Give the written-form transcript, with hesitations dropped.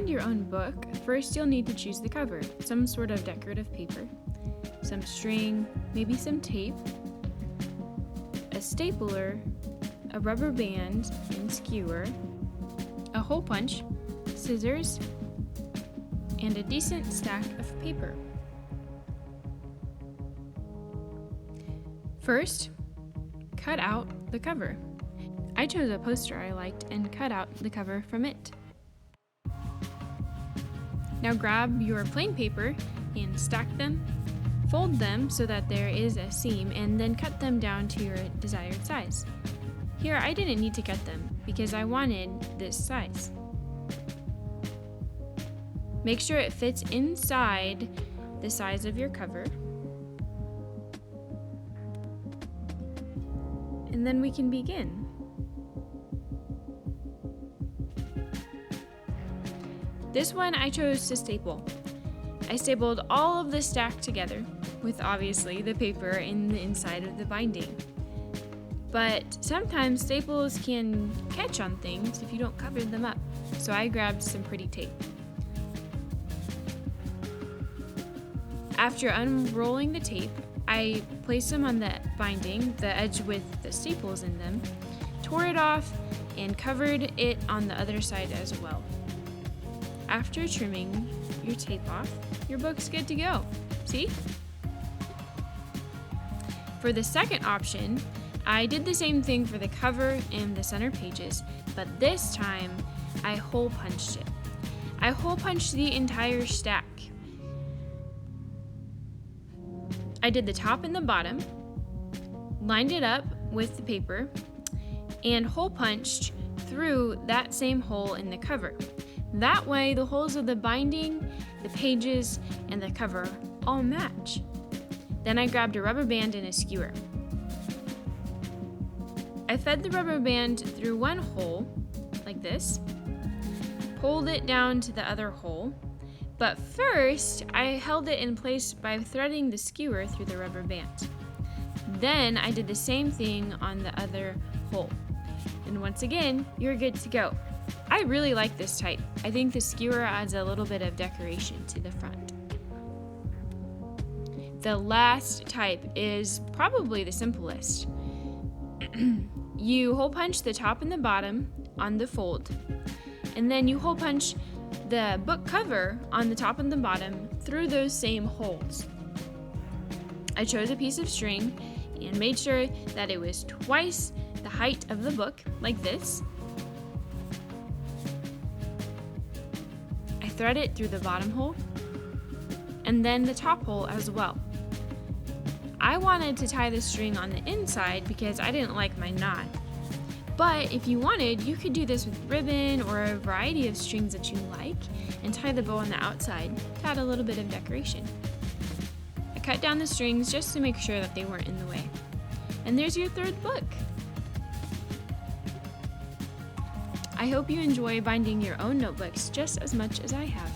bind your own book, first you'll need to choose the cover, some sort of decorative paper, some string, maybe some tape, a stapler, a rubber band and skewer, a hole punch, scissors, and a decent stack of paper. First, cut out the cover. I chose a poster I liked and cut out the cover from it. Now grab your plain paper and stack them, fold them so that there is a seam, and then cut them down to your desired size. Here I didn't need to cut them because I wanted this size. Make sure it fits inside the size of your cover. And then we can begin. This one I chose to staple. I stapled all of the stack together, with obviously the paper in the inside of the binding. But sometimes staples can catch on things if you don't cover them up, so I grabbed some pretty tape. After unrolling the tape, I placed them on the binding, the edge with the staples in them, tore it off, and covered it on the other side as well. After trimming your tape off, your book's good to go. See? For the second option, I did the same thing for the cover and the center pages, but this time I hole punched it. I hole punched the entire stack. I did the top and the bottom, lined it up with the paper, and hole punched through that same hole in the cover. That way, the holes of the binding, the pages, and the cover all match. Then I grabbed a rubber band and a skewer. I fed the rubber band through one hole, like this, pulled it down to the other hole, but first I held it in place by threading the skewer through the rubber band. Then I did the same thing on the other hole. And once again, you're good to go. I really like this type. I think the skewer adds a little bit of decoration to the front. The last type is probably the simplest. You hole punch the top and the bottom on the fold, and then you hole punch the book cover on the top and the bottom through those same holes. I chose a piece of string and made sure that it was twice the height of the book, like this. I thread it through the bottom hole and then the top hole as well. I wanted to tie the string on the inside because I didn't like my knot. But if you wanted, you could do this with ribbon or a variety of strings that you like and tie the bow on the outside to add a little bit of decoration. I cut down the strings just to make sure that they weren't in the way. And there's your third book. I hope you enjoy binding your own notebooks just as much as I have.